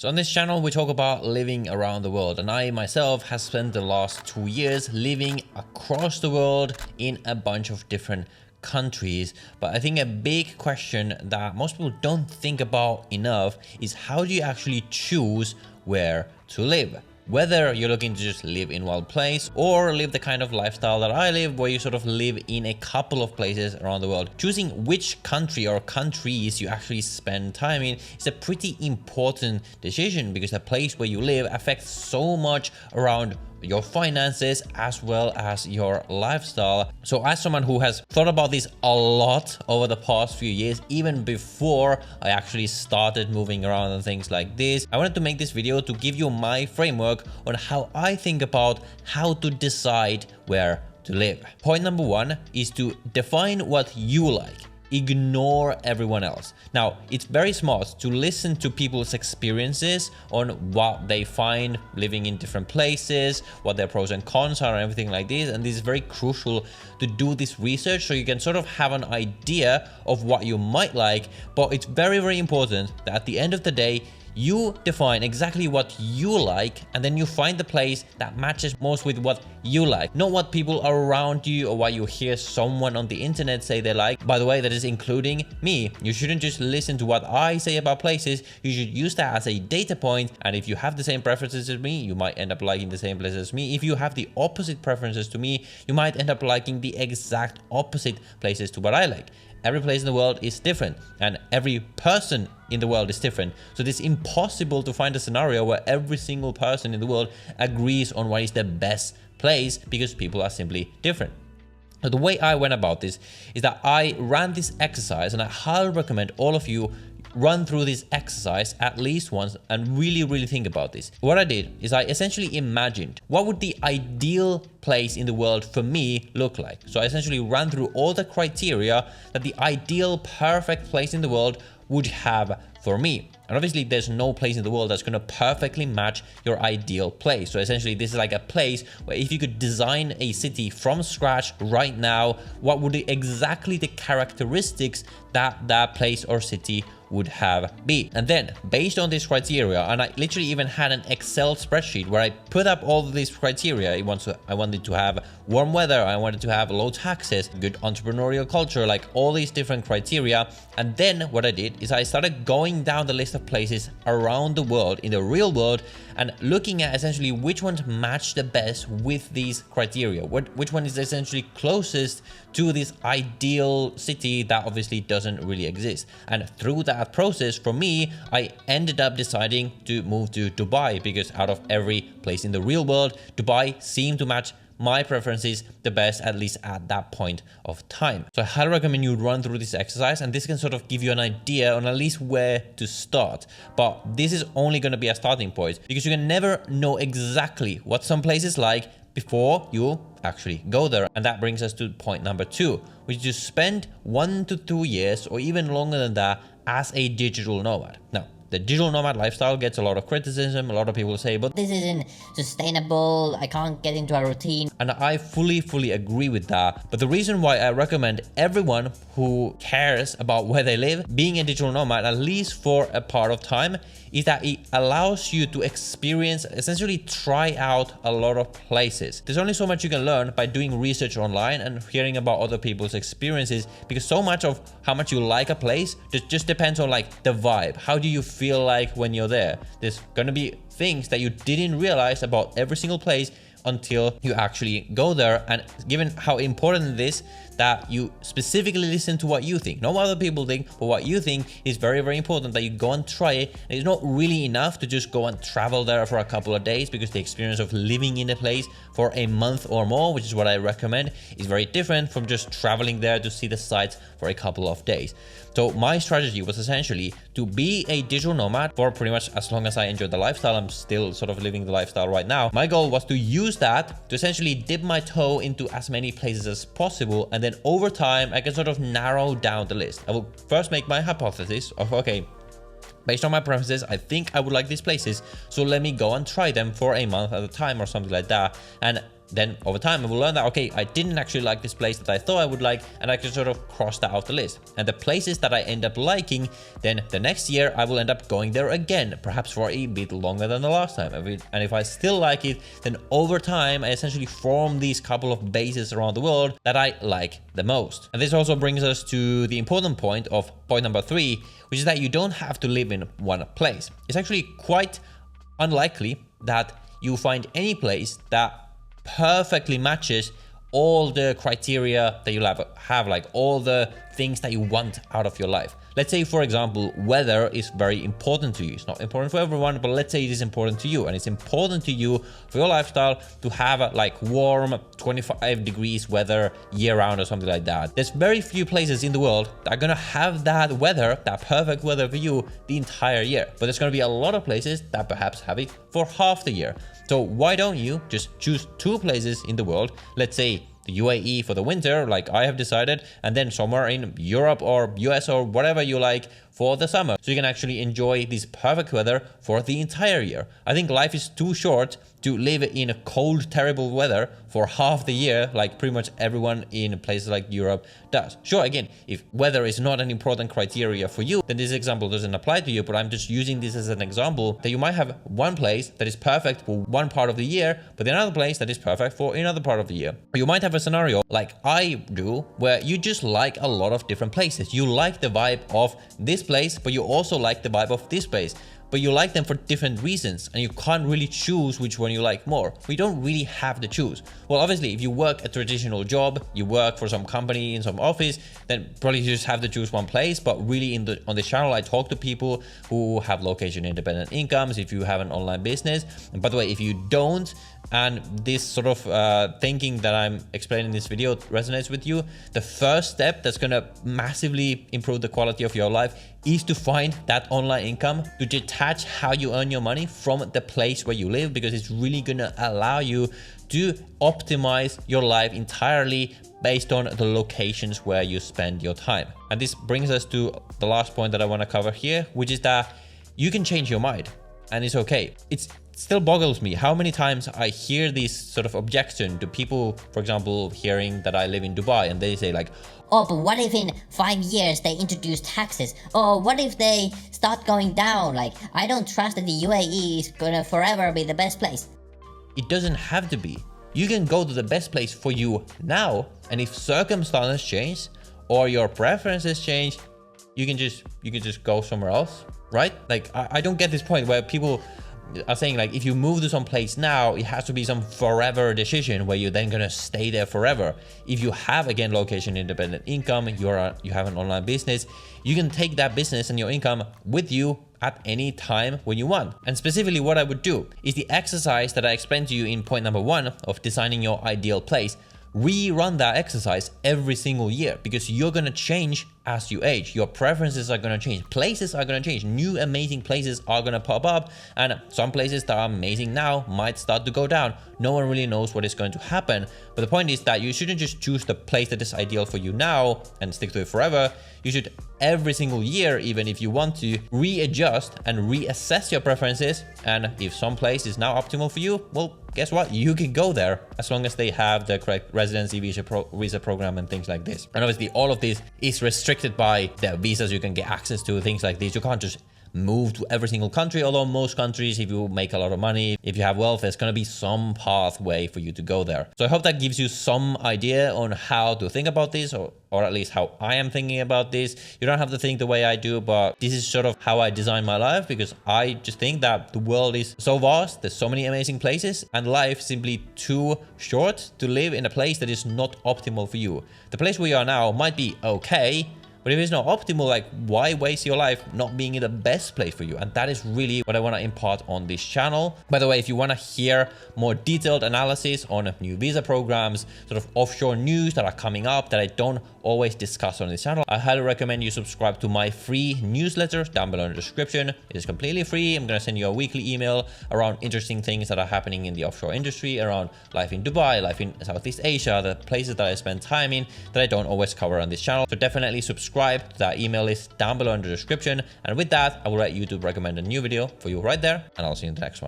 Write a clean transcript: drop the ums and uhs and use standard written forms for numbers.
So on this channel, we talk about living around the world, and I myself have spent the last 2 years living across the world in a bunch of different countries. But I think a big question that most people don't think about enough is how do you actually choose where to live? Whether you're looking to just live in one place or live the kind of lifestyle that I live, where you sort of live in a couple of places around the world, choosing which country or countries you actually spend time in is a pretty important decision, because the place where you live affects so much around your finances as well as your lifestyle. So as someone who has thought about this a lot over the past few years, even before I actually started moving around and things like this, I wanted to make this video to give you my framework on how I think about how to decide where to live. Point number one is to define what you like. Ignore everyone else. Now, it's very smart to listen to people's experiences on what they find living in different places, what their pros and cons are, and everything like this. And this is very crucial to do this research so you can sort of have an idea of what you might like. But it's very, very important that at the end of the day, you define exactly what you like, and then you find the place that matches most with what you like, not what people around you or what you hear someone on the internet say they like. By the way, that is including me. You shouldn't just listen to what I say about places. You should use that as a data point. And if you have the same preferences as me, you might end up liking the same places as me. If you have the opposite preferences to me, you might end up liking the exact opposite places to what I like. Every place in the world is different, and every person in the world is different. So it's impossible to find a scenario where every single person in the world agrees on what is the best place, because people are simply different. So the way I went about this is that I ran this exercise, and I highly recommend all of you run through this exercise at least once and really think about this. What I did is I essentially imagined what would the ideal place in the world for me look like. So I essentially ran through all the criteria that the ideal perfect place in the world would have for me. And obviously there's no place in the world that's going to perfectly match your ideal place. So essentially this is like a place where if you could design a city from scratch right now, what would exactly the characteristics that that place or city would have be. And then based on this criteria, and I literally even had an Excel spreadsheet where I put up all of these criteria. I wanted to have warm weather, I wanted to have low taxes, good entrepreneurial culture, like all these different criteria. And then what I did is I started going down the list of places around the world in the real world and looking at essentially which ones match the best with these criteria, which one is essentially closest to this ideal city that obviously doesn't really exist. And through that process, for me, I ended up deciding to move to Dubai, because out of every place in the real world, Dubai seemed to match my preferences the best, at least at that point of time. So I highly recommend you run through this exercise, and this can sort of give you an idea on at least where to start. But this is only going to be a starting point, because you can never know exactly what some place is like before you actually go there. And that brings us to point number two, which is to spend 1 to 2 years or even longer than that as a digital nomad. Now, the digital nomad lifestyle gets a lot of criticism. A lot of people say, but this isn't sustainable, I can't get into a routine. And I fully agree with that. But the reason why I recommend everyone who cares about where they live being a digital nomad, at least for a part of time, is that it allows you to experience, essentially try out a lot of places. There's only so much you can learn by doing research online and hearing about other people's experiences, because so much of how much you like a place just depends on like the vibe. How do you feel like when you're there? There's gonna be things that you didn't realize about every single place until you actually go there. And given how important it is that you specifically listen to what you think, not what other people think, but what you think, is very important that you go and try it. And it's not really enough to just go and travel there for a couple of days, because the experience of living in a place for a month or more, which is what I recommend, is very different from just traveling there to see the sights for a couple of days. So my strategy was essentially to be a digital nomad for pretty much as long as I enjoyed the lifestyle. I'm still sort of living the lifestyle right now. My goal was to use that to essentially dip my toe into as many places as possible, and then over time I can sort of narrow down the list. I will first make my hypothesis of, okay, based on my preferences, I think I would like these places, so let me go and try them for a month at a time or something like that. And then over time I will learn that, okay, I didn't actually like this place that I thought I would like, and I can sort of cross that out the list. And the places that I end up liking, then the next year I will end up going there again, perhaps for a bit longer than the last time. And if I still like it, then over time I essentially form these couple of bases around the world that I like the most. And this also brings us to the important point of point number 3, which is that you don't have to live in one place. It's actually quite unlikely that you find any place that perfectly matches all the criteria that you'll have, like all the things that you want out of your life. Let's say, for example, weather is very important to you. It's not important for everyone, but let's say it is important to you, and it's important to you for your lifestyle to have like warm 25 degrees weather year round or something like that. There's very few places in the world that are gonna have that weather, that perfect weather for you the entire year. But there's gonna be a lot of places that perhaps have it for half the year. So why don't you just choose 2 places in the world, let's say the UAE for the winter, like I have decided, and then somewhere in Europe or US or whatever you like for the summer, so you can actually enjoy this perfect weather for the entire year. I think life is too short to live in a cold, terrible weather for half the year, like pretty much everyone in places like Europe does. Sure, again, if weather is not an important criteria for you, then this example doesn't apply to you, but I'm just using this as an example that you might have one place that is perfect for one part of the year, but another place that is perfect for another part of the year. Or you might have a scenario like I do, where you just like a lot of different places. You like the vibe of this place, but you also like the vibe of this place. But you like them for different reasons, and you can't really choose which one you like more. We don't really have to choose. Well, obviously, if you work a traditional job, you work for some company in some office, then probably you just have to choose one place. But really, on the channel, I talk to people who have location-independent incomes. If you have an online business, and by the way, if you don't, and this sort of thinking that I'm explaining in this video resonates with you, the first step that's gonna massively improve the quality of your life is to find that online income, to detach how you earn your money from the place where you live, because it's really gonna allow you to optimize your life entirely based on the locations where you spend your time. And this brings us to the last point that I want to cover here, which is that you can change your mind, and it's okay. It still boggles me how many times I hear this sort of objection to people, for example, hearing that I live in Dubai, and they say like, oh, but what if in 5 years they introduce taxes? Or what if they start going down? Like, I don't trust that the UAE is gonna forever be the best place. it doesn't have to be. You can go to the best place for you now, and if circumstances change or your preferences change, you can just go somewhere else, right? Like I don't get this point where people are saying like, if you move to some place now, it has to be some forever decision where you're then gonna stay there forever. If you have, again, location independent income, you have an online business, you can take that business and your income with you at any time when you want. And specifically what I would do is the exercise that I explained to you in point number 1 of designing your ideal place. Rerun that exercise every single year, because you're gonna change as you age. Your preferences are gonna change, places are gonna change, new amazing places are gonna pop up, and some places that are amazing now might start to go down. No one really knows what is going to happen, but the point is that you shouldn't just choose the place that is ideal for you now and stick to it forever. You should every single year, even if you want to, readjust and reassess your preferences, and if some place is now optimal for you, well, guess what? You can go there as long as they have the correct residency visa program and things like this. And obviously all of this is restricted by the visas you can get access to, things like this. You can't just move to every single country, although most countries, if you make a lot of money, if you have wealth, there's going to be some pathway for you to go there. So I hope that gives you some idea on how to think about this, or at least how I am thinking about this. You don't have to think the way I do, but this is sort of how I design my life, because I just think that the world is so vast, there's so many amazing places, and life is simply too short to live in a place that is not optimal for you. The place where you are now might be okay, but if it's not optimal, like, why waste your life not being in the best place for you? And that is really what I want to impart on this channel. By the way, if you want to hear more detailed analysis on new visa programs, sort of offshore news that are coming up that I don't always discuss on this channel, I highly recommend you subscribe to my free newsletter down below in the description. It is completely free. I'm going to send you a weekly email around interesting things that are happening in the offshore industry, around life in Dubai, life in Southeast Asia, the places that I spend time in that I don't always cover on this channel. So definitely subscribe to that email list down below in the description. And with that, I will let YouTube recommend a new video for you right there, and I'll see you in the next one.